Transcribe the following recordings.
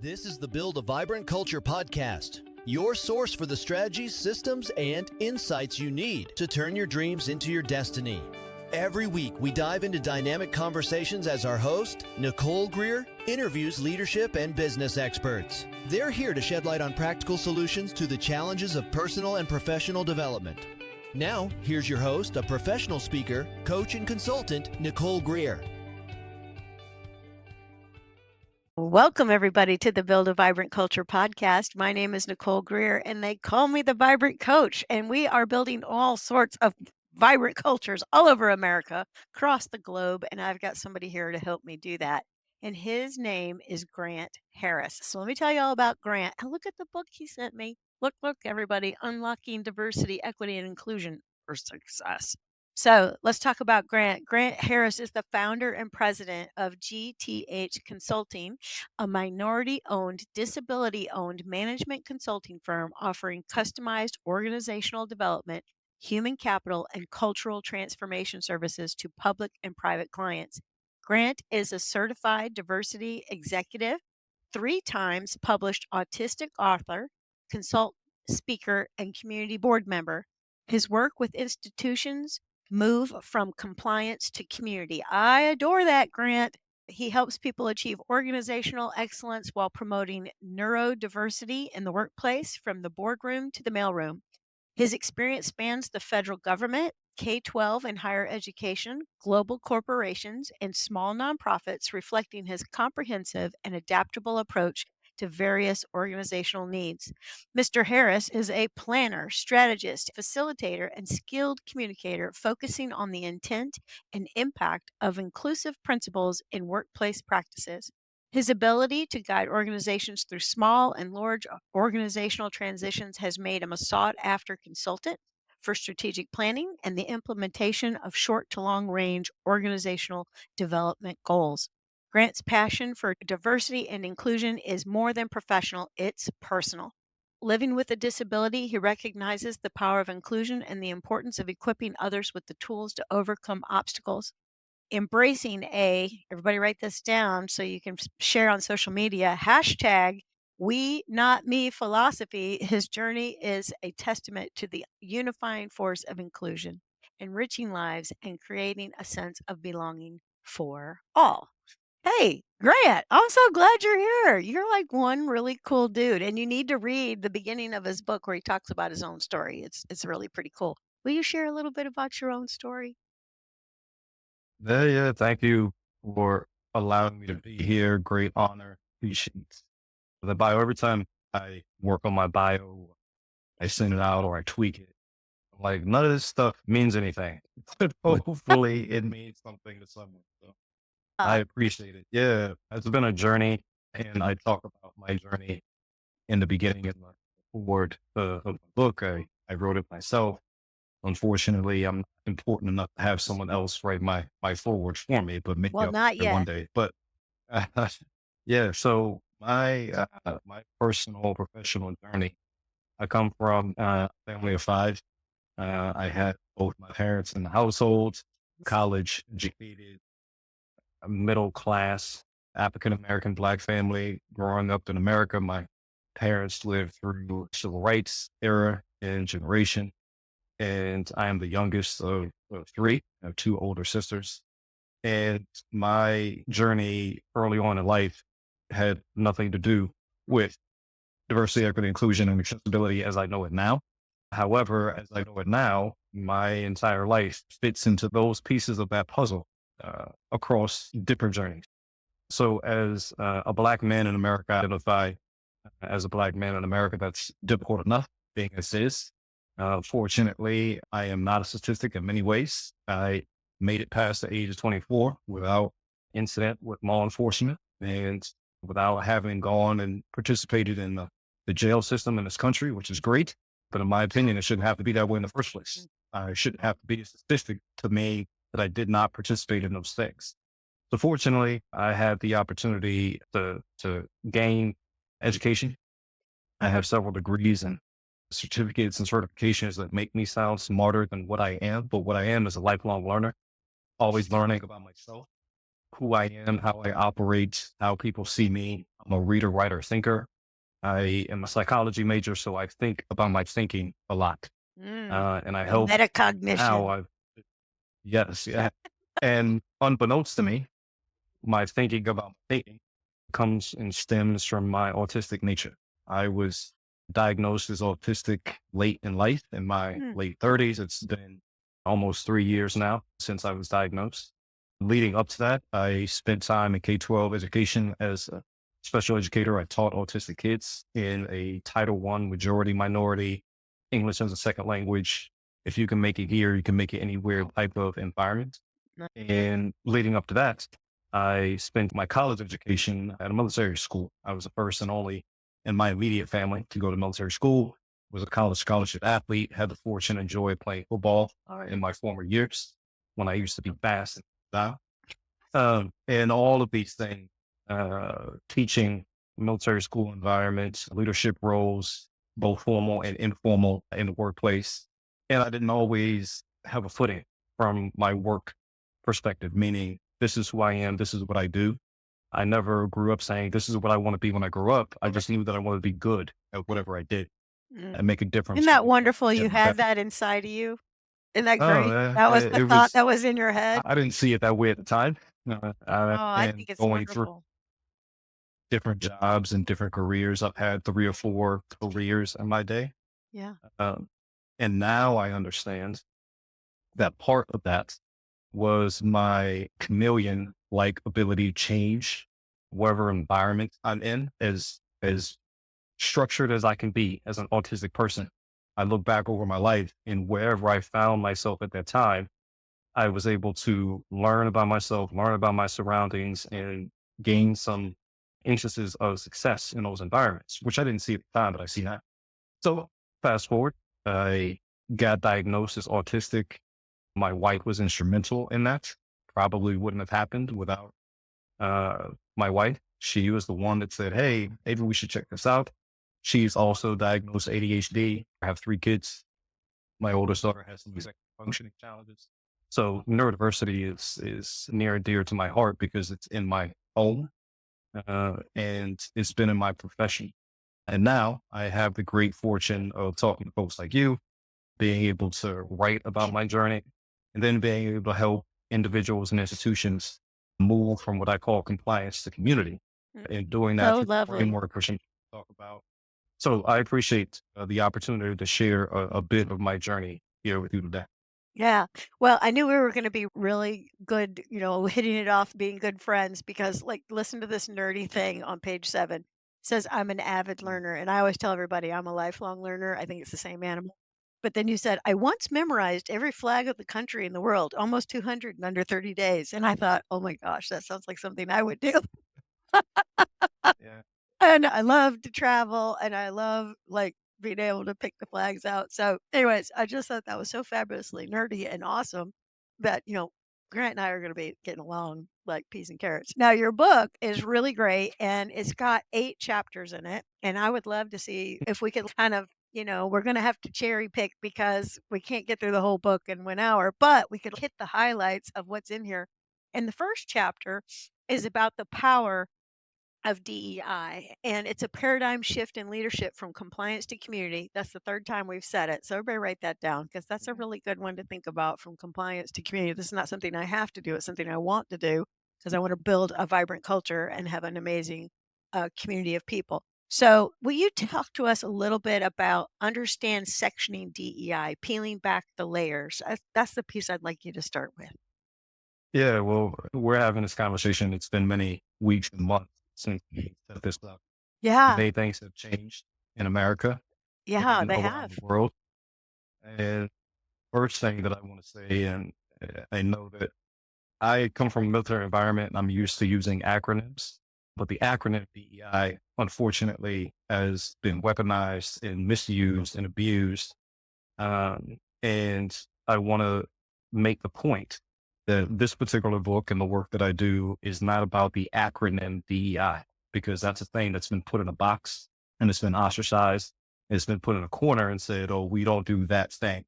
This is the Build a Vibrant Culture podcast, your source for the strategies, systems, and insights you need to turn your dreams into your destiny. Every week, we dive into dynamic conversations as our host, Nicole Greer, interviews leadership and business experts. They're here to shed light on practical solutions to the challenges of personal and professional development. Now, here's your host, a professional speaker, coach, and consultant, Nicole Greer. Welcome, everybody, to the Build a Vibrant Culture podcast. My name is Nicole Greer, and they call me the Vibrant Coach, and we are building all sorts of vibrant cultures all over America, across the globe, and I've got somebody here to help me do that, and his name is Grant Harris. So let me tell you all about Grant. And look at the book he sent me. Look, everybody, Unlocking Diversity, Equity, and Inclusion for Success. So let's talk about Grant. Grant Harris is the founder and president of GTH Consulting, a minority-owned, disability-owned management consulting firm offering customized organizational development, human capital, and cultural transformation services to public and private clients. Grant is a certified diversity executive, 3 times published autistic author, consultant, speaker, and community board member. His work with institutions move from compliance to community. I adore that, Grant. He helps people achieve organizational excellence while promoting neurodiversity in the workplace from the boardroom to the mailroom. His experience spans the federal government, K-12 and higher education, global corporations, and small nonprofits, reflecting his comprehensive and adaptable approach to various organizational needs. Mr. Harris is a planner, strategist, facilitator, and skilled communicator focusing on the intent and impact of inclusive principles in workplace practices. His ability to guide organizations through small and large organizational transitions has made him a sought-after consultant for strategic planning and the implementation of short to long-range organizational development goals. Grant's passion for diversity and inclusion is more than professional, it's personal. Living with a disability, he recognizes the power of inclusion and the importance of equipping others with the tools to overcome obstacles. Embracing everybody write this down so you can share on social media, hashtag we not me philosophy. His journey is a testament to the unifying force of inclusion, enriching lives, and creating a sense of belonging for all. Hey, Grant, I'm so glad you're here. You're like one really cool dude, and you need to read the beginning of his book where he talks about his own story. It's really pretty cool. Will you share a little bit about your own story? Yeah. Thank you for allowing me to be here. Great honor. Appreciate the bio. Every time I work on my bio, I send it out or I tweak it. Like none of this stuff means anything, but hopefully it means something to someone. So I appreciate it. Yeah, it's been a journey, and I talk about my journey in the beginning of my forward of the book. I wrote it myself. Unfortunately, I'm not important enough to have someone else write my forward for me, but maybe Well, I'll not get there one yet. day. But yeah, so my personal professional journey, I come from a family of 5. I had both my parents in the household, college educated, middle class, African American Black family. Growing up in America, my parents lived through civil rights era and generation. And I am the youngest of 3. I have 2 older sisters. And my journey early on in life had nothing to do with diversity, equity, inclusion, and accessibility as I know it now. However, as I know it now, my entire life fits into those pieces of that puzzle across different journeys. So as a Black man in America, I identify as a Black man in America. That's difficult enough being as is. Fortunately, I am not a statistic in many ways. I made it past the age of 24 without incident with law enforcement and without having gone and participated in the jail system in this country, which is great. But in my opinion, it shouldn't have to be that way in the first place. It shouldn't have to be a statistic to me that I did not participate in those things. So fortunately, I had the opportunity to gain education. I have several degrees and certificates and certifications that make me sound smarter than what I am. But what I am is a lifelong learner, always learning about myself, who I am, how I operate, how people see me. I'm a reader, writer, thinker. I am a psychology major, so I think about my thinking a lot. Mm, And I the help now. metacognition. Yes, yeah. And unbeknownst to me, my thinking about my thinking comes and stems from my autistic nature. I was diagnosed as autistic late in life, in my Mm, late 30s. It's been almost 3 years now since I was diagnosed. Leading up to that, I spent time in K-12 education as a special educator. I taught autistic kids in a Title I majority minority English as a second language. If you can make it here, you can make it anywhere type of environment. nice. And leading up to that, I spent my college education at a military school. I was the first and only in my immediate family to go to military school, was a college scholarship athlete, had the fortune and joy of playing football All right. in my former years when I used to be fast and now. And all of these things, teaching military school environments, leadership roles, both formal and informal in the workplace. And I didn't always have a footing from my work perspective, meaning this is who I am, this is what I do. I never grew up saying this is what I want to be when I grow up. I just knew that I wanted to be good at whatever I did Mm. and make a difference. Isn't that wonderful you Yeah, had that inside of you? Isn't that oh, great? yeah, That was the it thought was. that was in your head? I didn't see it that way at the time. Oh, I And think it's going through wonderful. different jobs and different careers, I've had 3 or 4 careers in my day. Yeah. Um, and now I understand that part of that was my chameleon like ability to change whatever environment I'm in, as structured as I can be as an autistic person. I look back over my life and wherever I found myself at that time, I was able to learn about myself, learn about my surroundings, and gain some instances of success in those environments, which I didn't see at the time, but I see now. So fast forward, I got diagnosed as autistic. My wife was instrumental in that. Probably wouldn't have happened without my wife. She was the one that said, "Hey, maybe we should check this out." She's also diagnosed ADHD. I have 3 kids. My oldest daughter has some executive functioning challenges. So neurodiversity is near and dear to my heart because it's in my home, and it's been in my profession. And now I have the great fortune of talking to folks like you, being able to write about my journey, and then being able to help individuals and institutions move from what I call compliance to community, Mm, and doing that so through the lovely. framework which I talk about. So I appreciate the opportunity to share a bit of my journey here with you today. Yeah. Well, I knew we were gonna be really good, hitting it off, being good friends because, like, listen to this nerdy thing on page 7. It says, "I'm an avid learner," and I always tell everybody I'm a lifelong learner. I think it's the same animal. But then you said, "I once memorized every flag of the country in the world, almost 200 in under 30 days." And I thought, "Oh my gosh, that sounds like something I would do." Yeah. And I love to travel, and I love, like, being able to pick the flags out. So, anyways, I just thought that was so fabulously nerdy and awesome that, Grant and I are gonna be getting along like peas and carrots. Now, your book is really great, and it's got 8 chapters in it, and I would love to see if we could kind of we're gonna have to cherry pick because we can't get through the whole book in 1 hour, but we could hit the highlights of what's in here. And the first chapter is about the power of DEI, and it's a paradigm shift in leadership from compliance to community. That's the third time we've said it. So everybody write that down because that's a really good one to think about from compliance to community. This is not something I have to do. It's something I want to do because I want to build a vibrant culture and have an amazing community of people. So will you talk to us a little bit about understand sectioning DEI, peeling back the layers? That's the piece I'd like you to start with. Yeah, well, we're having this conversation. It's been many weeks and months since we set this up. Yeah. Many things have changed in America Yeah, and they around have. the world. And first thing that I want to say, and I know that I come from a military environment and I'm used to using acronyms, but the acronym DEI, unfortunately, has been weaponized and misused and abused. And I want to make the point that this particular book and the work that I do is not about the acronym DEI, because that's a thing that's been put in a box and it's been ostracized. It's been put in a corner and said, oh, we don't do that thing.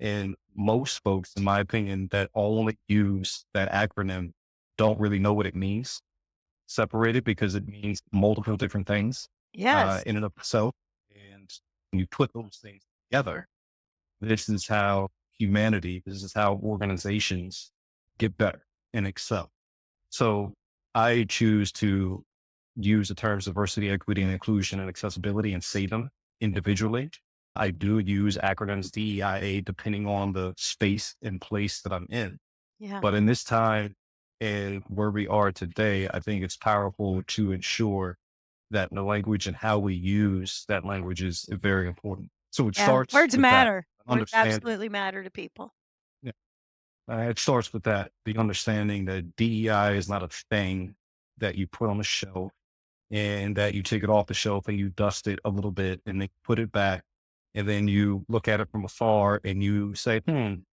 And most folks, in my opinion, that only use that acronym don't really know what it means separated, because it means multiple different things Yes. in and of itself. And when you put those things together, this is how this is how organizations get better and excel. So I choose to use the terms diversity, equity, and inclusion and accessibility and say them individually. I do use acronyms DEIA depending on the space and place that I'm in. Yeah. But in this time and where we are today, I think it's powerful to ensure that the language and how we use that language is very important. So it Yeah. starts Words with that matter. Words understanding. absolutely matter to people. Yeah, it starts with that, the understanding that DEI is not a thing that you put on the shelf and that you take it off the shelf and you dust it a little bit and then put it back. And then you look at it from afar and you say,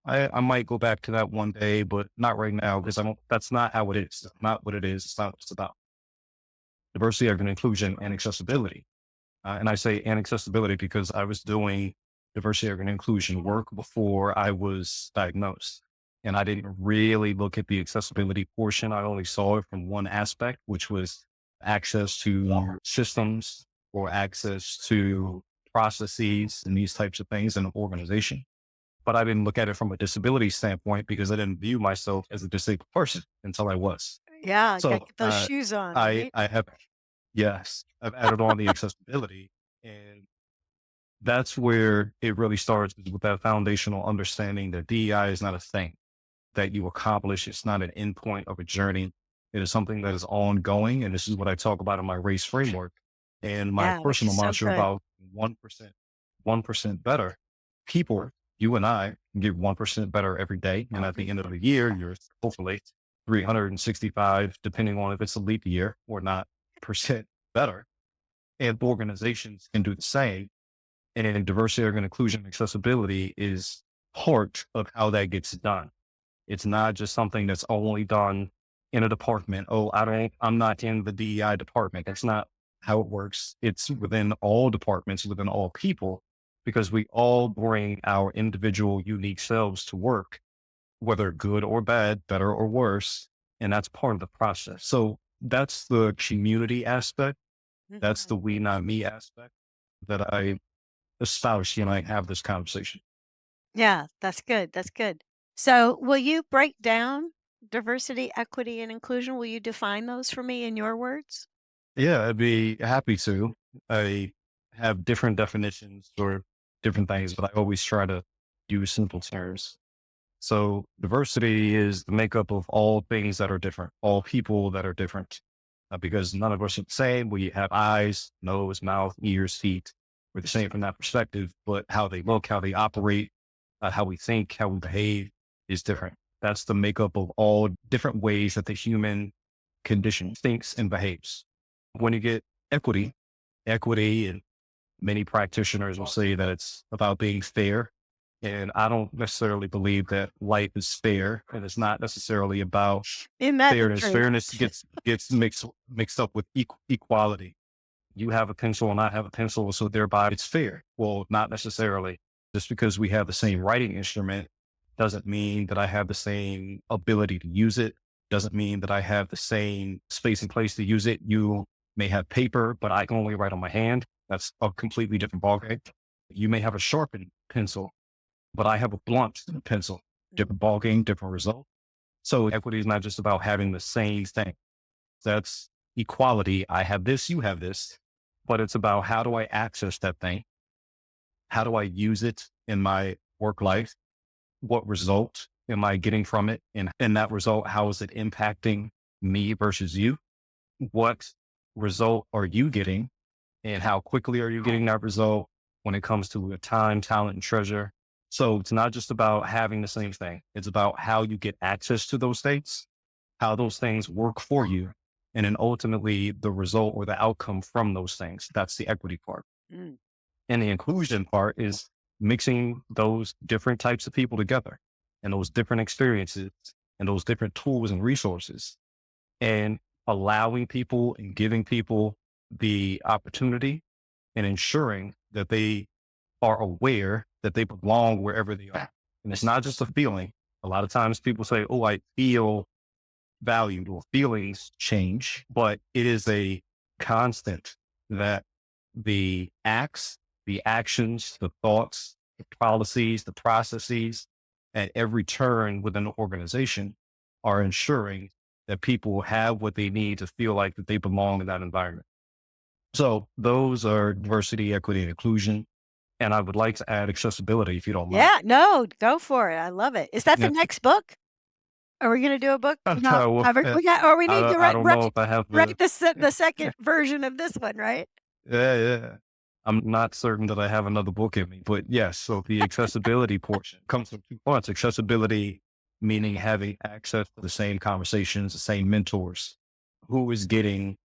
I might go back to that one day, but not right now, because that's not how it is. That's not what it is. It's not what it's about. Diversity, equity, inclusion, and accessibility. And I say and accessibility because I was doing diversity, equity, and inclusion work before I was diagnosed. And I didn't really look at the accessibility portion. I only saw it from one aspect, which was access to systems or access to processes and these types of things in an organization. But I didn't look at it from a disability standpoint because I didn't view myself as a disabled person until I was. Yeah. Got to So get those shoes on, I right? I have yes, I've added on the accessibility, and that's where it really starts, is with that foundational understanding that DEI is not a thing that you accomplish. It's not an endpoint of a journey. It is something that is ongoing. And this is what I talk about in my race framework and my Yeah. Which personal is so mantra good. about 1% better. People, you and I, can get 1% better every day. And at the end of the year, you're hopefully 365, depending on if it's a leap year or not, percent better. And organizations can do the same. And diversity, equity, inclusion, and accessibility is part of how that gets done. It's not just something that's only done in a department. Oh, I'm not in the DEI department. That's not how it works. It's within all departments, within all people, because we all bring our individual unique selves to work, whether good or bad, better or worse. And that's part of the process. So that's the community aspect. That's Mhm. the we, not me aspect that I espouse, and I have this conversation. Yeah. That's good. That's good. So, will you break down diversity, equity, and inclusion? Will you define those for me in your words? Yeah, I'd be happy to. I have different definitions for different things, but I always try to use simple terms. So diversity is the makeup of all things that are different, all people that are different, because none of us are the same. We have eyes, nose, mouth, ears, feet. We're the same from that perspective, but how they look, how they operate, how we think, how we behave is different. That's the makeup of all different ways that the human condition thinks and behaves. When you get equity, and many practitioners will say that it's about being fair. And I don't necessarily believe that life is fair, and it's not necessarily about Isn't that the fairness. truth? Fairness gets mixed up with equality. You have a pencil and I have a pencil, so thereby it's fair. Well, not necessarily. Just because we have the same writing instrument doesn't mean that I have the same ability to use it. Doesn't mean that I have the same space and place to use it. You may have paper, but I can only write on my hand. That's a completely different ballgame. You may have a sharpened pencil, but I have a blunt pencil. Different ballgame, different result. So equity is not just about having the same thing. That's equality. I have this, you have this, but it's about how do I access that thing? How do I use it in my work life? What result am I getting from it? And in that result, how is it impacting me versus you? What result are you getting? And how quickly are you getting that result when it comes to time, talent, and treasure? So it's not just about having the same thing. It's about how you get access to those things, how those things work for you, and then ultimately the result or the outcome from those things. That's the equity part. Mm. And the inclusion part is mixing those different types of people together and those different experiences and those different tools and resources, and allowing people and giving people the opportunity and ensuring that they are aware that they belong wherever they are. And it's not just a feeling. A lot of times people say, oh, I feel valued or feelings change, but it is a constant that the acts, the actions, the thoughts, the policies, the processes at every turn within the organization are ensuring that people have what they need to feel like that they belong in that environment. So those are diversity, equity, and inclusion. And I would like to add accessibility if you don't mind. Yeah, no, go for it. I love it. Is that the Yeah. next book? Are we going to do a book? No, Well, we got, or we I need to don't, I don't know if I have write the, the second version of this one, right? yeah. I'm not certain that I have another book in me, but yes. So the accessibility portion comes from 2 parts. Accessibility, meaning having access to the same conversations, the same mentors. Who is getting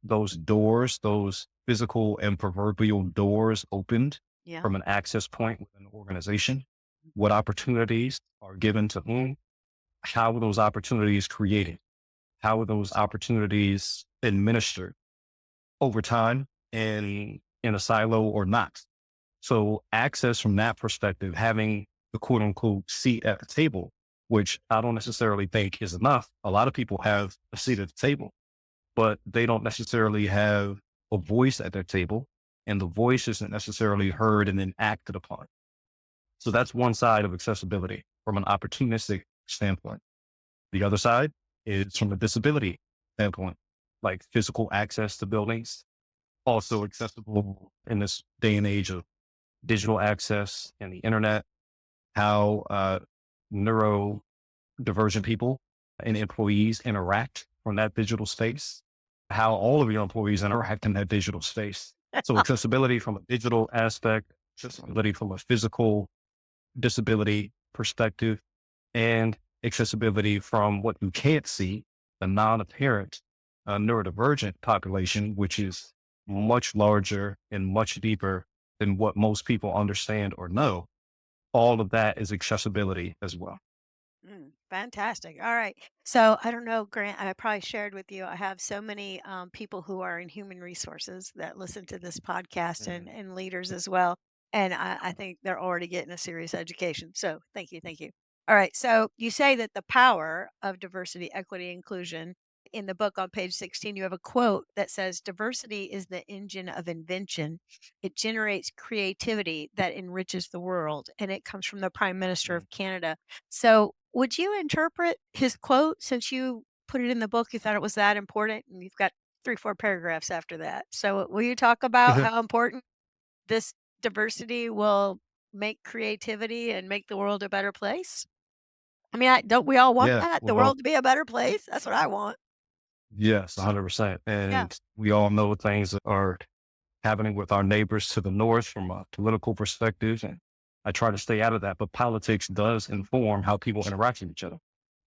those doors, those physical and proverbial doors opened Yeah. from an access point within the organization? What opportunities are given to whom? How are those opportunities created? How are those opportunities administered over time in a silo or not? So access from that perspective, having the quote unquote seat at the table, which I don't necessarily think is enough. A lot of people have a seat at the table, but they don't necessarily have a voice at their table, and the voice isn't necessarily heard and then acted upon. So that's one side of accessibility from an opportunistic standpoint. The other side is from a disability standpoint, like physical access to buildings, also accessible in this day and age of digital access and the internet, how neurodivergent people and employees interact from that digital space, how all of your employees interact in that digital space. So accessibility from a digital aspect, accessibility from a physical disability perspective, and accessibility from what you can't see, the non-apparent neurodivergent population, which is much larger and much deeper than what most people understand or know. All of that is accessibility as well. Fantastic. All right. So I don't know, Grant, I probably shared with you, I have so many people who are in human resources that listen to this podcast Mhm. and leaders as well. And I think they're already getting a serious education. So thank you. Thank you. All right. So you say that the power of diversity, equity, inclusion in the book on page 16, you have a quote that says, diversity is the engine of invention. It generates creativity that enriches the world. And it comes from the Prime Minister Mm. of Canada. So would you interpret his quote, since you put it in the book, you thought it was that important, and you've got 3, 4 paragraphs after that. So will you talk about how important this diversity will make creativity and make the world a better place? I mean, don't we all want Yeah. that? The Well, world to be a better place? That's what I want. yes, 100%. Yeah. And we all know things that are happening with our neighbors to the north from a political perspective. And I try to stay out of that. But politics does inform how people interact with each other.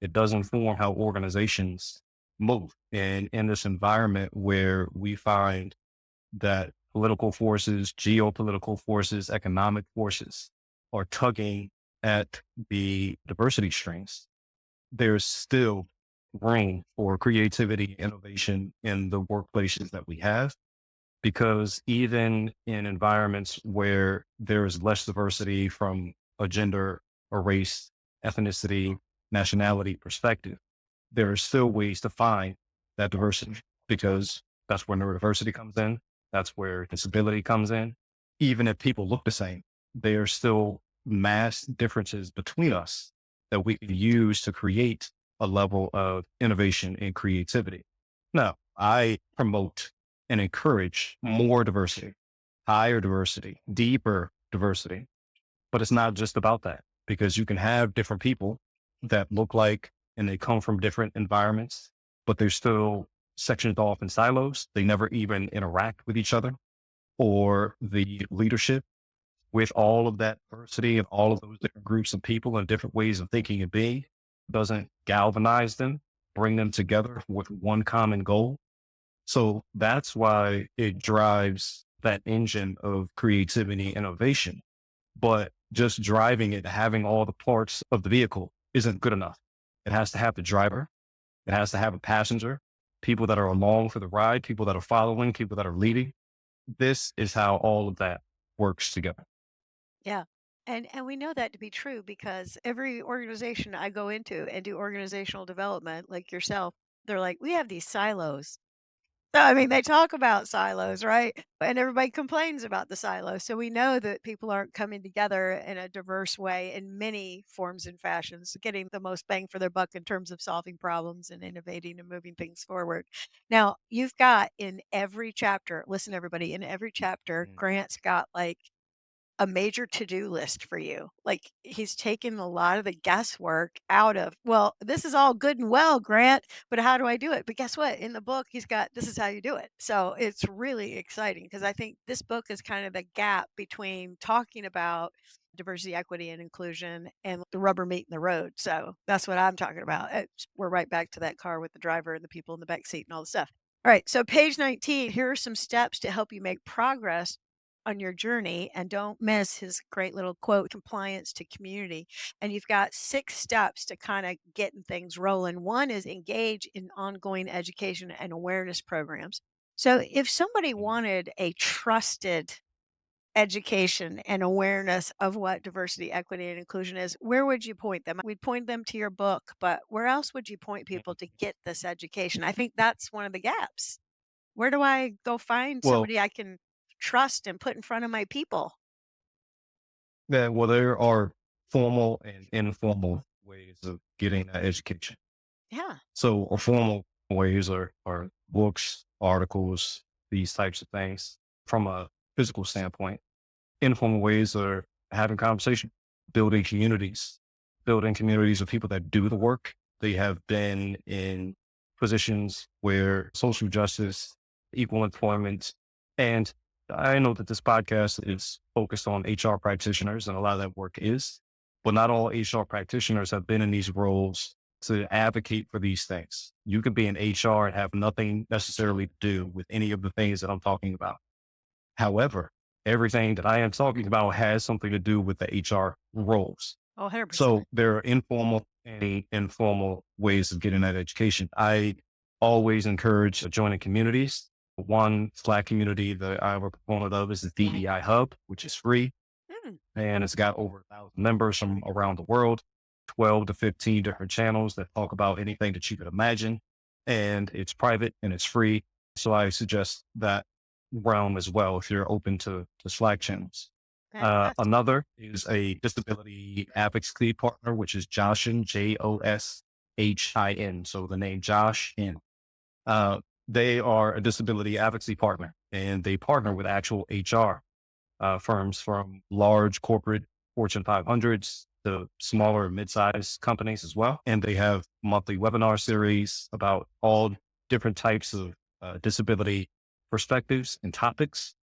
It does inform how organizations move. And in this environment where we find that political forces, geopolitical forces, economic forces are tugging at the diversity strings, there's still room for creativity, innovation in the workplaces that we have. Because even in environments where there is less diversity from a gender or race, ethnicity, nationality perspective, there are still ways to find that diversity because that's where neurodiversity comes in. That's where disability comes in. Even if people look the same, there are still mass differences between us that we can use to create a level of innovation and creativity. Now, I promote and encourage more diversity, higher diversity, deeper diversity. But it's not just about that because you can have different people that look like and they come from different environments, but they're still sectioned off in silos. They never even interact with each other or the leadership with all of that diversity and all of those different groups of people and different ways of thinking and being doesn't galvanize them, bring them together with one common goal. So that's why it drives that engine of creativity, innovation. But just driving it, having all the parts of the vehicle isn't good enough. It has to have the driver. It has to have a passenger, people that are along for the ride, people that are following, people that are leading. This is how all of that works together. Yeah. And we know that to be true because every organization I go into and do organizational development, like yourself, they're like, we have these silos. So, I mean, they talk about silos, right? And everybody complains about the silos. So we know that people aren't coming together in a diverse way in many forms and fashions, getting the most bang for their buck in terms of solving problems and innovating and moving things forward. Now, you've got in every chapter, listen, everybody, in every chapter, Mm. Grant's got like a major to-do list for you. Like, he's taken a lot of the guesswork out of, "Well, this is all good and well, Grant, but how do I do it?" But guess what? In the book, he's got, "This is how you do it." So, it's really exciting because I think this book is kind of the gap between talking about diversity, equity, and inclusion and the rubber meeting the road. So, that's what I'm talking about. We're right back to that car with the driver and the people in the back seat and all the stuff. All right, so page 19, here are some steps to help you make progress on your journey, and don't miss his great little quote, compliance to community. And you've got 6 steps to kind of getting things rolling. One is engage in ongoing education and awareness programs. So if somebody Mhm. wanted a trusted education and awareness of what diversity, equity, and inclusion is, where would you point them? We'd point them to your book, but where else would you point people to get this education? I think that's one of the gaps. Where do I go find Well, somebody I can trust and put in front of my people? there are formal and informal ways of getting that education. Yeah. So, formal ways are books, articles, these types of things from a physical standpoint. Informal ways are having conversation, building communities of people that do the work. They have been in positions where social justice, equal employment, and I know that this podcast is focused on HR practitioners, and a lot of that work is, but not all HR practitioners have been in these roles to advocate for these things. You could be in HR and have nothing necessarily to do with any of the things that I'm talking about. However, everything that I am talking about has something to do with the HR roles. Oh, 100%. So there are informal and informal ways of getting that education. I always encourage joining communities. One Slack community that I'm a proponent of is the DEI Hub, which is free, Mm, and it's got over 1,000 members from around the world, 12 to 15 different channels that talk about anything that you could imagine. And it's private and it's free. So I suggest that realm as well if you're open to Slack channels. fantastic. Another is a disability advocacy partner, which is Joshin, Joshin. So the name Josh in. Uh, they are a disability advocacy partner and they partner with actual HR firms from large corporate Fortune 500s to smaller and mid-sized companies as well. And they have monthly webinar series about all different types of disability perspectives and topics.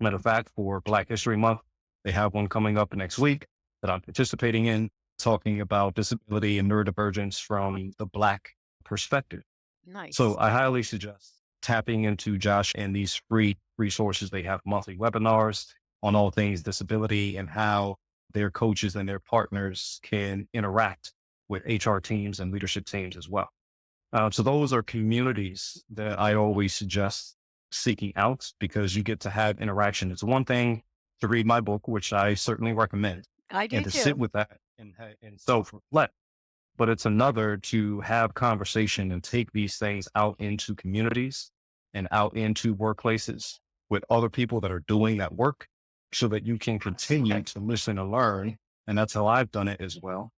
Matter of fact, for Black History Month, they have one coming up next week that I'm participating in, talking about disability and neurodivergence from the Black perspective. So Nice. I highly suggest tapping into Josh and these free resources. They have monthly webinars on all things disability and how their coaches and their partners can interact with HR teams and leadership teams as well. So those are communities that I always suggest seeking out because you get to have interaction. It's one thing to read my book, which I certainly recommend, I and do to sit too. with that and self-reflect, but it's another to have conversation and take these things out into communities and out into workplaces with other people that are doing that work so that you can continue to listen and learn. And that's how I've done it as well.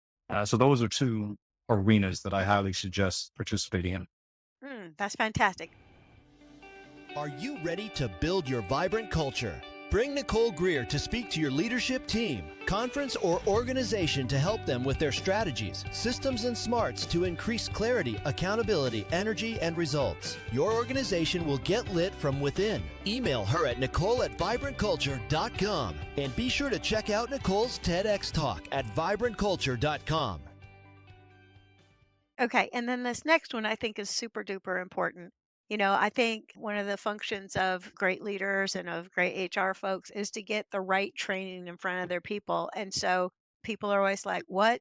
So those are two arenas that I highly suggest participating in. That's fantastic. Are you ready to build your vibrant culture? Bring Nicole Greer to speak to your leadership team, conference, or organization to help them with their strategies, systems, and smarts to increase clarity, accountability, energy, and results. Your organization will get lit from within. Email her at nicole@vibrantculture.com and be sure to check out Nicole's TEDx talk at vibrantculture.com. Okay, and then this next one I think is super duper important. I think one of the functions of great leaders and of great HR folks is to get the right training in front of their people. And so people are always like, what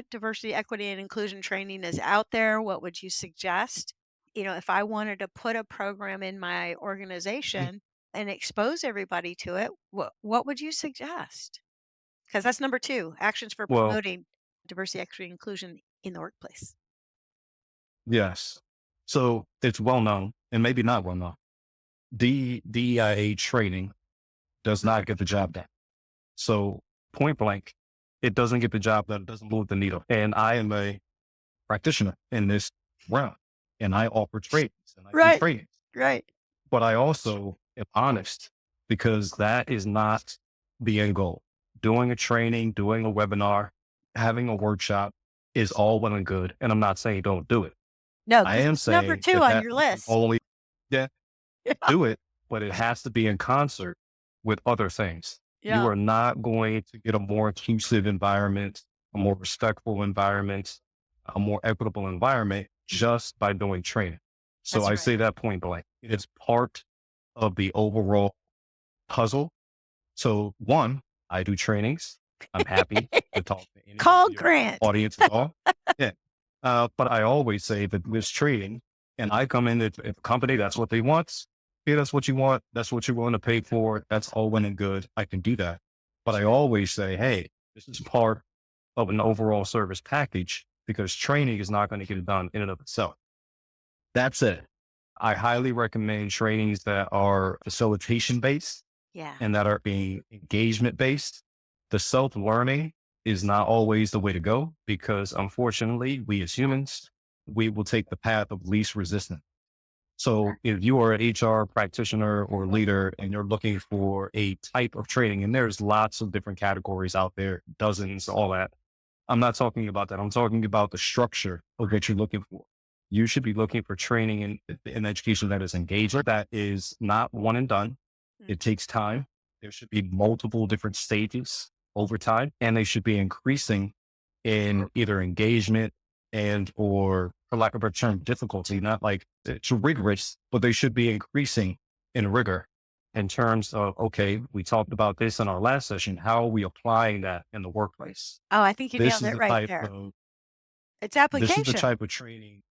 diversity, equity, and inclusion training is out there? What would you suggest? If I wanted to put a program in my organization and expose everybody to it, what would you suggest? Because that's number 2, actions for Well, promoting diversity, equity, and inclusion in the workplace. yes. So it's well known and maybe not well known. DEIA training does not get the job done. So point blank, it doesn't get the job done. It doesn't move the needle. And I am a practitioner in this realm, and I offer trainings and I do Right, trainings, right. but I also am honest because that is not the end goal. Doing a training, doing a webinar, having a workshop is all well and good. And I'm not saying don't do it. No, I because am it's number saying 2 that on that your can list. only, yeah, Yeah, do it, but it has to be in concert with other things. You yeah, are not going to get a more inclusive environment, a more respectful environment, a more equitable environment just by doing training. So that's I right. say that point blank. It's part of the overall puzzle. So one, I do trainings. I'm happy to talk to any of Call your Grant. audience at all. Yeah. But I always say that this training, and I come in if a company, that's what they want. Yeah, that's what you want. That's what you're willing to pay for. That's all well and good. I can do that. But I always say, hey, this is part of an overall service package because training is not going to get it done in and of itself. That's it. I highly recommend trainings that are facilitation based Yeah, and that are being engagement based. The self learning is not always the way to go because unfortunately, we as humans, we will take the path of least resistance. So if you are an HR practitioner or leader and you're looking for a type of training, and there's lots of different categories out there, dozens, all that. I'm not talking about that. I'm talking about the structure of what you're looking for. You should be looking for training in education that is engaging, that is not one and done. mm, It takes time. There should be multiple different stages over time, and they should be increasing in either engagement and or, for lack of a term, difficulty. Not like it's rigorous, but they should be increasing in rigor in terms of, okay, we talked about this in our last session. How are we applying that in the workplace? oh, I think you This nailed is it the right type there. of It's this is the application. type of training,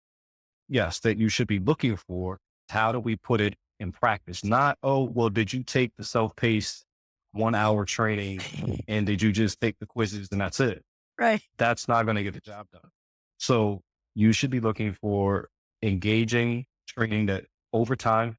yes, that you should be looking for. How do we put it in practice? Not, oh, well, did you take the self-paced 1 hour training and did you just take the quizzes and that's it? Right. That's not going to get the job done. So you should be looking for engaging training that over time.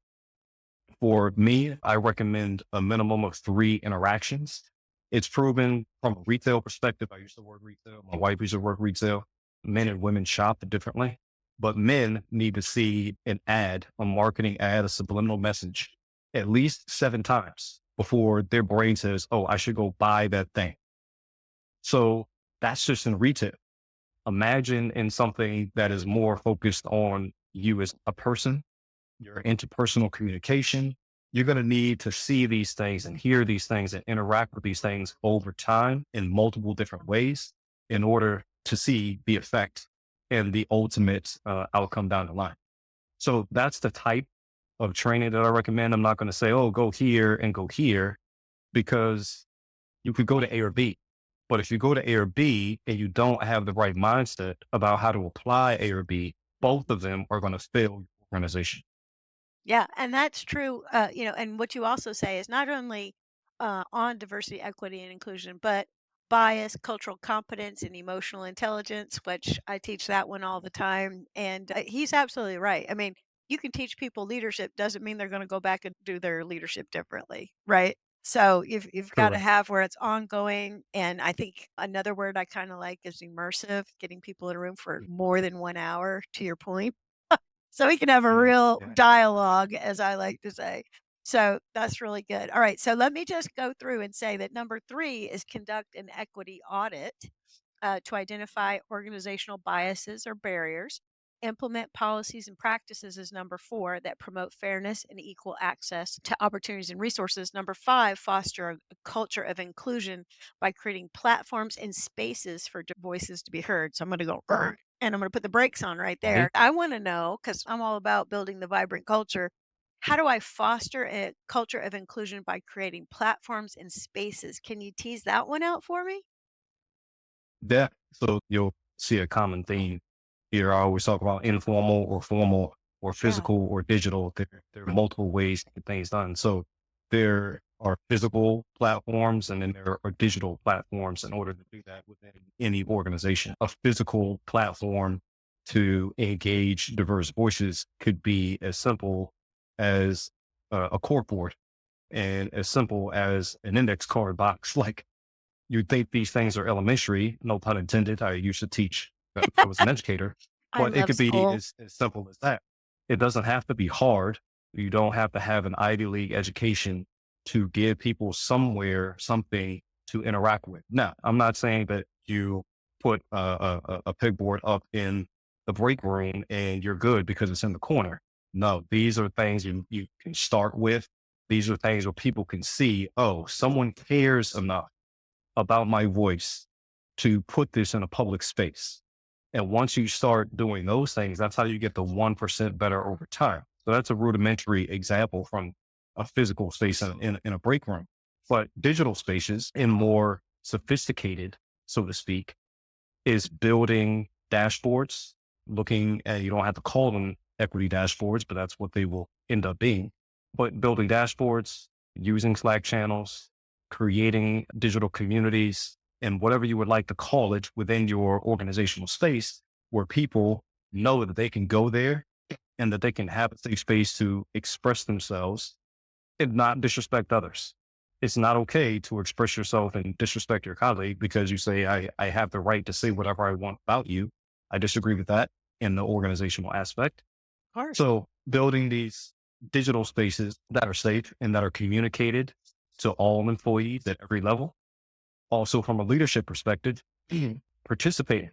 For me, I recommend a minimum of 3 interactions. It's proven from a retail perspective. I used to work retail. My wife used to work retail. Men and women shop differently, but men need to see an ad, a marketing ad, a subliminal message at least 7 times before their brain says, oh, I should go buy that thing. So that's just in retail. Imagine in something that is more focused on you as a person, your interpersonal communication. You're going to need to see these things and hear these things and interact with these things over time in multiple different ways in order to see the effect and the ultimate outcome down the line. So that's the type of training that I recommend. I'm not going to say, oh, go here and go here, because you could go to A or B. But if you go to A or B and you don't have the right mindset about how to apply A or B, both of them are going to fail your organization. Yeah, and that's true. And what you also say is not only on diversity, equity, and inclusion, but bias, cultural competence, and emotional intelligence, which I teach that one all the time. And he's absolutely right. I mean, you can teach people leadership doesn't mean they're going to go back and do their leadership differently, right? So you've got to Correct. have where it's ongoing. And I think another word I kind of like is immersive, getting people in a room for more than 1 hour, to your point, so we can have a Yeah. real Yeah. dialogue, as I like to say. So that's really good. All right. So let me just go through and say that number 3 is conduct an equity audit to identify organizational biases or barriers. Implement policies and practices is number 4 that promote fairness and equal access to opportunities and resources. Number 5, foster a culture of inclusion by creating platforms and spaces for voices to be heard. So I'm going to go, "Grr," and I'm going to put the brakes on right Mhm. there. I want to know, because I'm all about building the vibrant culture. How do I foster a culture of inclusion by creating platforms and spaces? Can you tease that one out for me? Yeah. So you'll see a common theme here. I always talk about informal or formal or Yeah. physical or digital. There are multiple ways to get things done. So there are physical platforms, and then there are digital platforms in order to do that within any organization. A physical platform to engage diverse voices could be as simple as a corkboard and as simple as an index card box. Like, you'd think these things are elementary, no pun intended. I used to teach, I was an educator, I but it love could be school. as simple as that. It doesn't have to be hard. You don't have to have an Ivy League education to give people something to interact with. Now, I'm not saying that you put a pegboard up in the break room and you're good because it's in the corner. No, these are things you can start with. These are things where people can see, oh, someone cares enough about my voice to put this in a public space. And once you start doing those things, that's how you get the 1% better over time. So that's a rudimentary example from a physical space in a break room. But digital spaces, and more sophisticated, so to speak, is building dashboards, looking at, you don't have to call them equity dashboards, but that's what they will end up being. But building dashboards, using Slack channels, creating digital communities, and whatever you would like to call it within your organizational space, where people know that they can go there and that they can have a safe space to express themselves and not disrespect others. It's not okay to express yourself and disrespect your colleague because you say, I have the right to say whatever I want about you. I disagree with that in the organizational aspect. Of course. So building these digital spaces that are safe and that are communicated to all employees at every level. Also, from a leadership perspective, participating.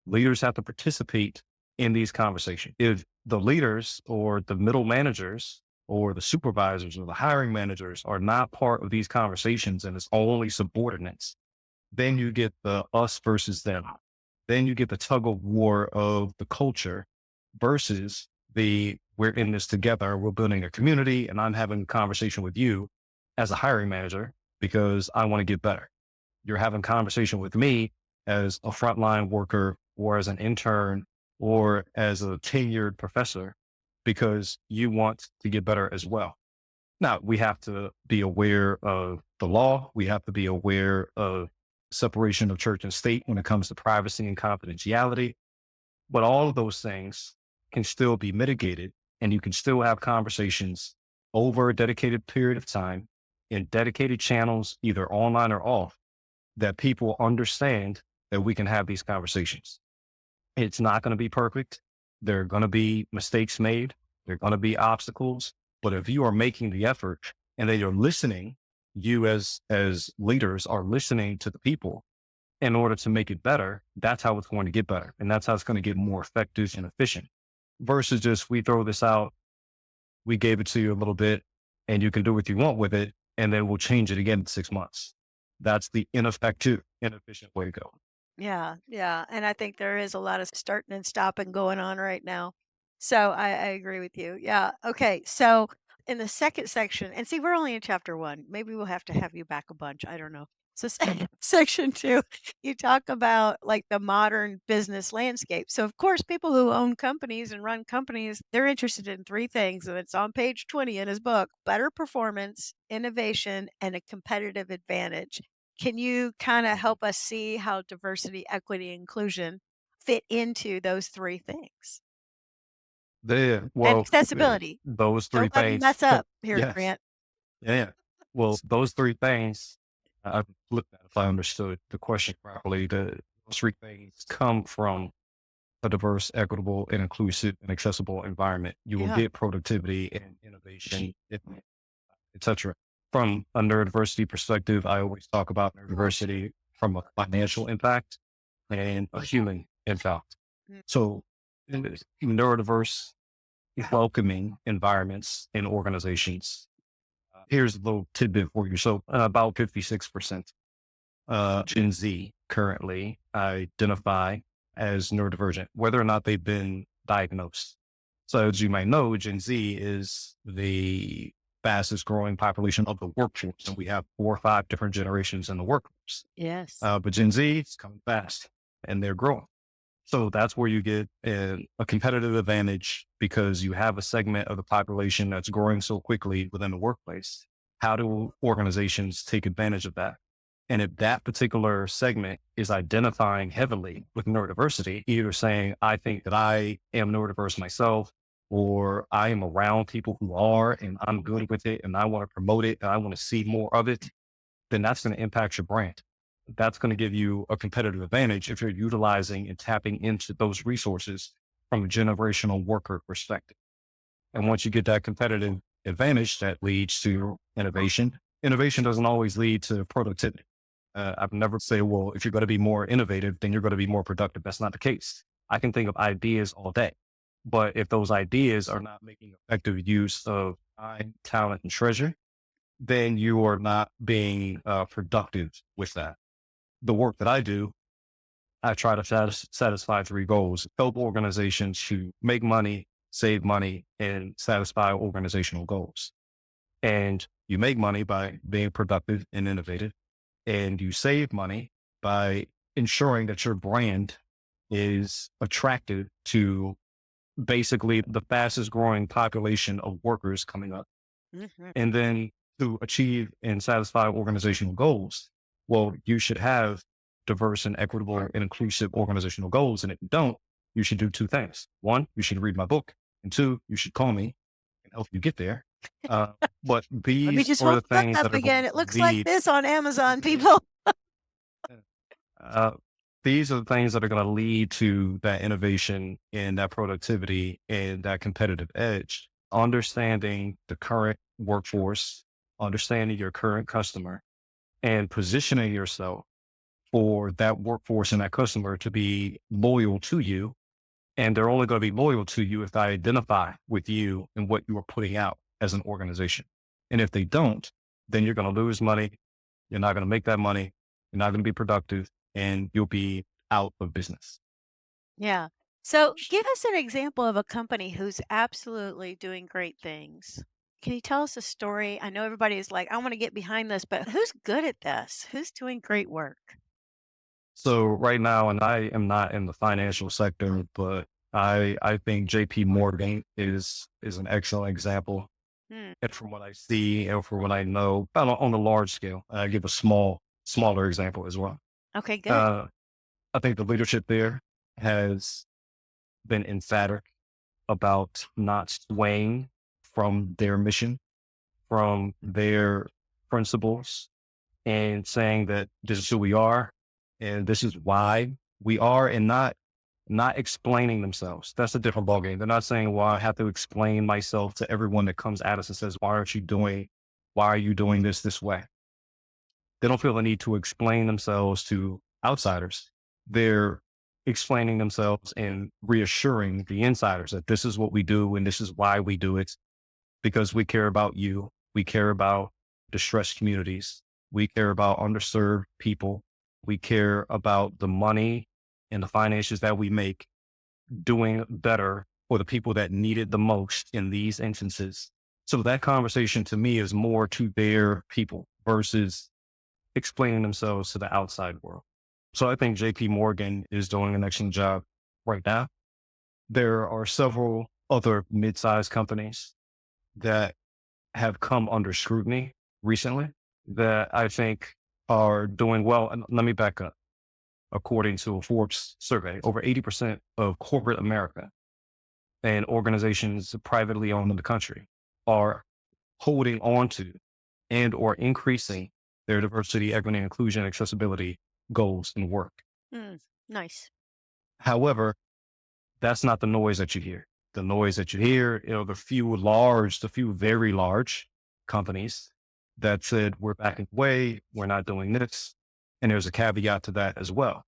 Leaders have to participate in these conversations. If the leaders or the middle managers or the supervisors or the hiring managers are not part of these conversations and it's only subordinates, then you get the us versus them. Then you get the tug of war of the culture versus the we're in this together. We're building a community and I'm having a conversation with you as a hiring manager because I want to get better. You're having a conversation with me as a frontline worker or as an intern or as a tenured professor because you want to get better as well. Now, we have to be aware of the law. We have to be aware of separation of church and state when it comes to privacy and confidentiality. But all of those things can still be mitigated, and you can still have conversations over a dedicated period of time in dedicated channels, either online or off, that people understand that we can have these conversations. It's not going to be perfect. There are going to be mistakes made. There are going to be obstacles. But if you are making the effort and then you're listening, you as leaders are listening to the people in order to make it better, that's how it's going to get better. And that's how it's going to get more effective and efficient versus just we throw this out, we gave it to you a little bit and you can do what you want with it. And then we'll change it again in 6 months. That's the ineffective, inefficient way to go. Yeah, yeah. And I think there is a lot of starting and stopping going on right now. So I agree with you. Yeah. Okay. So in the second section, and see, we're only in chapter one. Maybe we'll have to have you back a bunch. I don't know. So section two, you talk about like the modern business landscape. So of course, people who own companies and run companies, they're interested in three things. And it's on page 20 in his book: better performance, innovation, and a competitive advantage. Can you kind of help us see how diversity, equity, inclusion fit into those three things? And accessibility. Those three Don't let me things. mess up here, Yes. Grant. Yeah. Well, those three things, I flipped that if I understood the question properly. Those three things come from a diverse, equitable, and inclusive and accessible environment. You will Yeah. get productivity and innovation, etc. From a neurodiversity perspective, I always talk about neurodiversity from a financial impact and a human impact. Mm. So neurodiverse, welcoming environments in organizations. Here's a little tidbit for you. So about 56% Gen Z currently identify as neurodivergent, whether or not they've been diagnosed. So as you might know, Gen Z is the fastest growing population of the workforce. And we have 4 or 5 different generations in the workforce. Yes. But Gen Z is coming fast and they're growing. So that's where you get a competitive advantage because you have a segment of the population that's growing so quickly within the workplace how do organizations take advantage of that? And if that particular segment is identifying heavily with neurodiversity, either saying, I think that I am neurodiverse myself, or I am around people who are, and I'm good with it, and I want to promote it, and I want to see more of it, then that's going to impact your brand. That's going to give you a competitive advantage if you're utilizing and tapping into those resources from a generational worker perspective. And once you get that competitive advantage, that leads to innovation. Innovation doesn't always lead to productivity. I've never say, well, if you're going to be more innovative, then you're going to be more productive. That's not the case. I can think of ideas all day, but if those ideas are not making effective use of time, talent, and treasure, then you are not being productive with that. The work that I do, I try to satisfy three goals: help organizations to make money, save money, and satisfy organizational goals. And you make money by being productive and innovative, and you save money by ensuring that your brand is attractive to basically the fastest growing population of workers coming up. Mhm. And then to achieve and satisfy organizational goals, well, you should have diverse and equitable and inclusive organizational goals. And if you don't, you should do two things. One, you should read my book. And two, you should call me and help you get there. Uh, but Let me these just are hold the the book things up that are again. going It to looks like lead. this on Amazon, people. Uh, these are the things that are going to lead to that innovation and that productivity and that competitive edge. Understanding the current workforce, understanding your current customer, and positioning yourself for that workforce and that customer to be loyal to you. And they're only going to be loyal to you if they identify with you and what you are putting out as an organization. And if they don't, then you're going to lose money. You're not going to make that money. You're not going to be productive, and you'll be out of business. Yeah. So give us an example of a company who's absolutely doing great things. Can you tell us a story? I know everybody is like, I want to get behind this, but who's good at this? Who's doing great work? So right now, and I am not in the financial sector, but I think JP Morgan is an excellent example. Hmm. And from what I see and from what I know, on a large scale, I give a smaller example as well. Okay, good. Uh, I think the leadership there has been emphatic about not swaying from their mission, from their principles, and saying that this is who we are and this is why we are, and not explaining themselves. That's a different ballgame. They're not saying, well, I have to explain myself to everyone that comes at us and says, why are you doing this way? They don't feel the need to explain themselves to outsiders. They're explaining themselves and reassuring the insiders that this is what we do and this is why we do it, because we care about you. We care about distressed communities. We care about underserved people. We care about the money and the finances that we make doing better for the people that need it the most in these instances. So that conversation to me is more to their people versus explaining themselves to the outside world. So I think JP Morgan is doing an excellent job right now. There are several other mid-sized companies that have come under scrutiny recently that I think are doing well. And let me back up. According to a Forbes survey, over 80% of corporate America and organizations privately owned in the country are holding on to and or increasing their diversity, equity, inclusion, accessibility goals and work. Hmm. Nice. However, that's not the noise that you hear. The noise that you hear, the few very large companies that said, we're backing away, we're not doing this. And there's a caveat to that as well.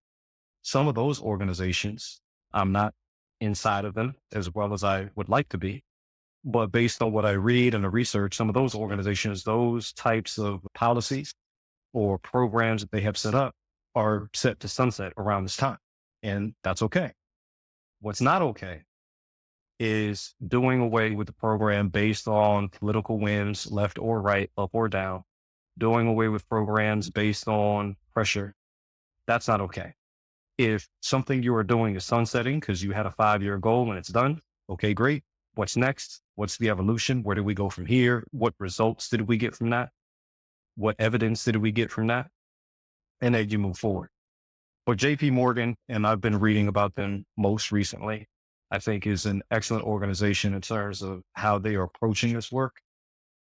Some of those organizations, I'm not inside of them as well as I would like to be, but based on what I read and the research, some of those organizations, those types of policies or programs that they have set up are set to sunset around this time. And that's okay. What's not okay is doing away with the program based on political whims, left or right, up or down, doing away with programs based on pressure. That's not okay. If something you are doing is sunsetting because you had a 5-year goal and it's done, okay, great. What's next? What's the evolution? Where do we go from here? What results did we get from that? what evidence did we get from that? And then you move forward. But JP Morgan, and I've been reading about them most recently, I think is an excellent organization in terms of how they are approaching this work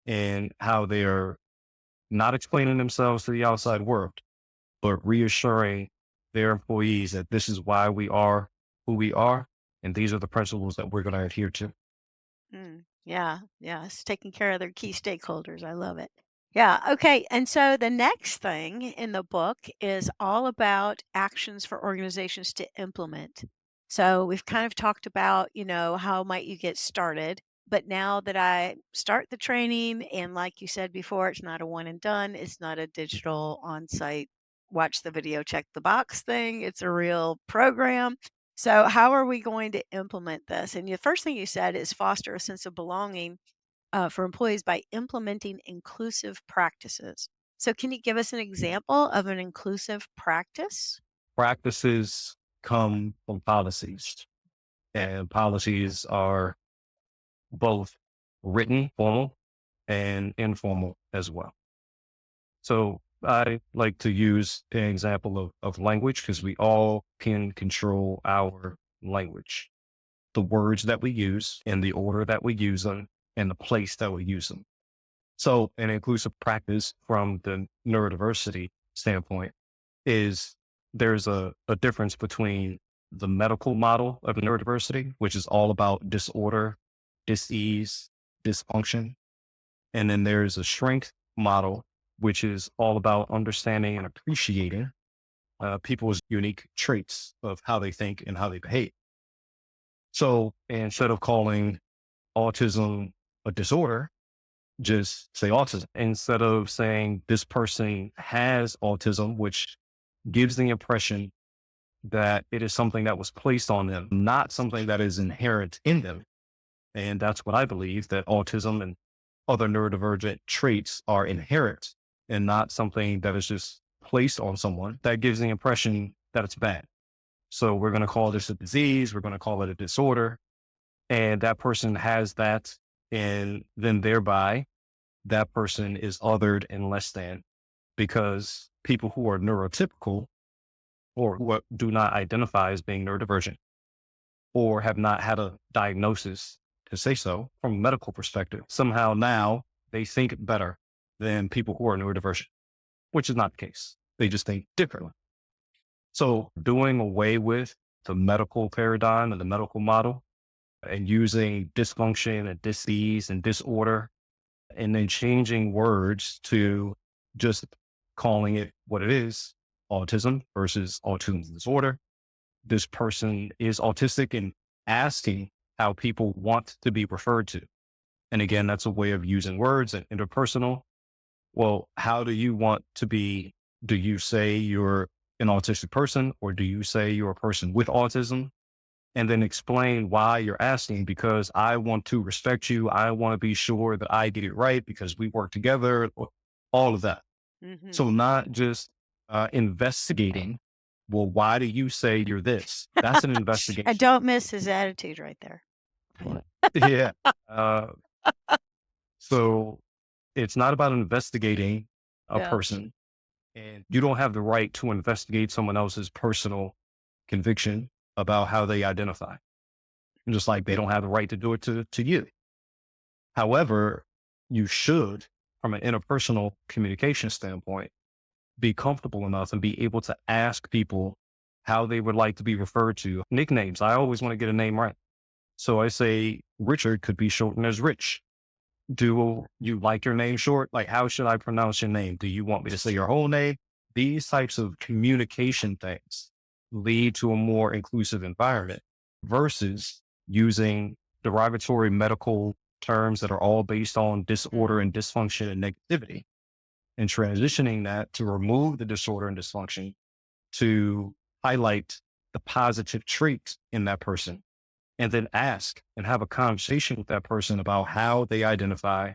and how they are not explaining themselves to the outside world, but reassuring their employees that this is why we are who we are. And these are the principles that we're going to adhere to. Yeah, yeah, it's taking care of their key stakeholders. I love it. Yeah, okay. And so the next thing in the book is all about actions for organizations to implement. So we've kind of talked about, how might you get started? But now that I start the training, and like you said before, it's not a one and done, it's not a digital on site, watch the video, check the box thing. It's a real program. So, how are we going to implement this? And the first thing you said is foster a sense of belonging for employees by implementing inclusive practices. So, can you give us an example of an inclusive practice? Practices come from policies, and policies are both written, formal, and informal as well. So I like to use an example of language because we all can control our language, the words that we use and the order that we use them and the place that we use them. So an inclusive practice from the neurodiversity standpoint is there's a difference between the medical model of neurodiversity, which is all about disorder, dis-ease, dysfunction. And then there's a strength model, which is all about understanding and appreciating people's unique traits of how they think and how they behave. So instead of calling autism a disorder, just say autism. Instead of saying this person has autism, which gives the impression that it is something that was placed on them, not something that is inherent in them. And that's what I believe, that autism and other neurodivergent traits are inherent and not something that is just placed on someone that gives the impression that it's bad. So we're going to call this a disease. We're going to call it a disorder. And that person has that. And then thereby that person is othered and less than, because people who are neurotypical or who do not identify as being neurodivergent or have not had a diagnosis to say so from a medical perspective, somehow now they think better than people who are neurodivergent, which is not the case. They just think differently. So doing away with the medical paradigm and the medical model and using dysfunction and dis-ease and disorder, and then changing words to just calling it what it is, autism versus autism disorder. This person is autistic, and asking how people want to be referred to. And again, that's a way of using words and interpersonal. Well, how do you want to be? Do you say you're an autistic person, or do you say you're a person with autism? And then explain why you're asking, because I want to respect you. I want to be sure that I get it right because we work together, all of that. So not just investigating, well, why do you say you're this? That's an I investigation. don't miss his attitude right there. Yeah. So it's not about investigating a Yeah. person, and you don't have the right to investigate someone else's personal conviction about how they identify. Just like they don't have the right to do it to you. However, you should, from an interpersonal communication standpoint, be comfortable enough and be able to ask people how they would like to be referred to. Nicknames, I always want to get a name right. So I say Richard could be shortened as Rich. Do you like your name short? Like, how should I pronounce your name? Do you want me to say your whole name? These types of communication things lead to a more inclusive environment versus using derogatory medical terms that are all based on disorder and dysfunction and negativity, and transitioning that to remove the disorder and dysfunction to highlight the positive traits in that person, and then ask and have a conversation with that person about how they identify,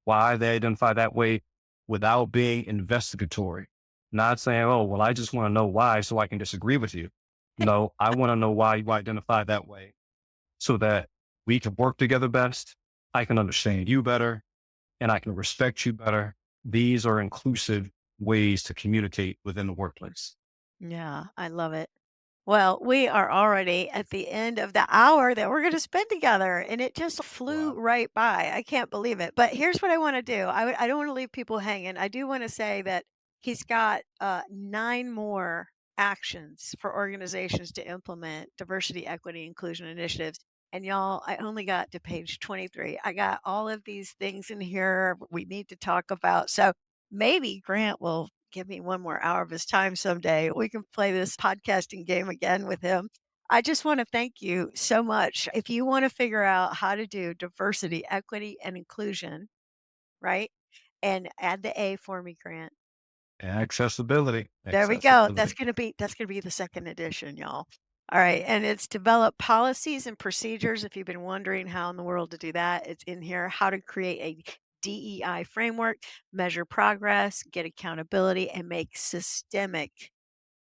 why they identify that way, without being investigatory. Not saying, oh, well, I just want to know why so I can disagree with you. No, I want to know why you identify that way so that we can work together best. I can understand you better, and I can respect you better. these are inclusive ways to communicate within the workplace. Yeah, I love it. Well, we are already at the end of the hour that we're going to spend together, and it just flew Wow. right by. I can't believe it. But here's what I want to do. I don't want to leave people hanging. I do want to say that he's got 9 more actions for organizations to implement diversity, equity, inclusion initiatives. And y'all, I only got to page 23. I got all of these things in here we need to talk about. So maybe Grant will give me 1 more hour of his time someday. We can play this podcasting game again with him. I just want to thank you so much. If you want to figure out how to do diversity, equity, and inclusion, right? And add the A for me, Grant. Accessibility. There we go. That's Accessibility. gonna be the second edition, y'all. All right, and it's develop policies and procedures. If you've been wondering how in the world to do that, it's in here. How to create a DEI framework, measure progress, get accountability, and make systemic.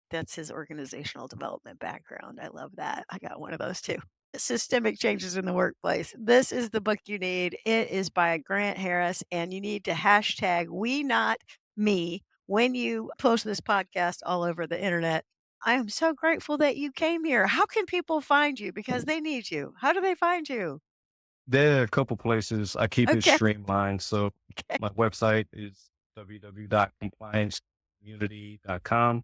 That's his organizational development background. I love that. I got one of those too. Systemic changes in the workplace. This is the book you need. It is by Grant Harris, and you need to hashtag we not me when you post this podcast all over the internet. I am so grateful that you came here. How can people find you? Because they need you. How do they find you? There are a couple places. I keep it Okay. streamlined. So my website is www.compliancecommunity.com.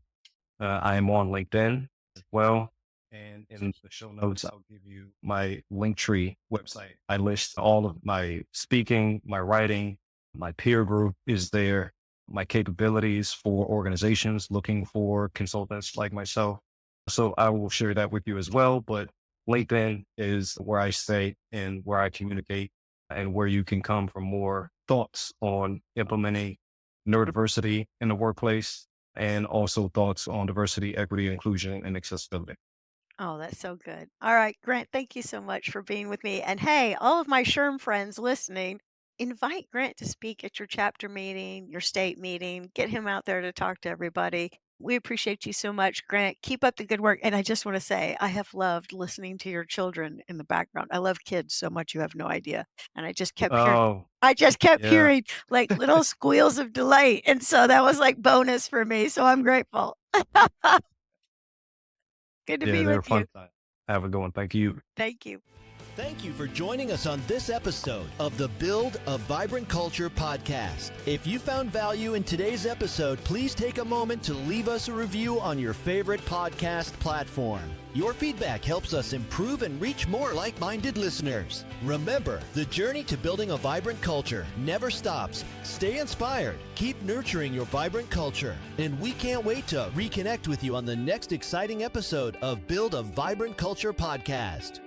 I am on LinkedIn as well. And in the show notes, I'll give you my Linktree website. I list all of my speaking, my writing, my peer group is there, my capabilities for organizations looking for consultants like myself. So I will share that with you as well. But LinkedIn is where I stay and where I communicate and where you can come for more thoughts on implementing neurodiversity in the workplace and also thoughts on diversity, equity, inclusion, and accessibility. Oh, that's so good. All right, Grant, thank you so much for being with me. And hey, all of my SHRM friends listening, invite Grant to speak at your chapter meeting, your state meeting, get him out there to talk to everybody. We appreciate you so much, Grant. Keep up the good work. And I just want to say, I have loved listening to your children in the background. I love kids so much, you have no idea. And Oh, I just kept yeah. hearing like little squeals of delight. And so that was like bonus for me. So I'm grateful. Good to Yeah, be they're a with you. fun time. Have a good one. Thank you. Thank you. Thank you for joining us on this episode of the Build a Vibrant Culture podcast. If you found value in today's episode, please take a moment to leave us a review on your favorite podcast platform. Your feedback helps us improve and reach more like-minded listeners. Remember, the journey to building a vibrant culture never stops. Stay inspired, keep nurturing your vibrant culture, and we can't wait to reconnect with you on the next exciting episode of Build a Vibrant Culture podcast.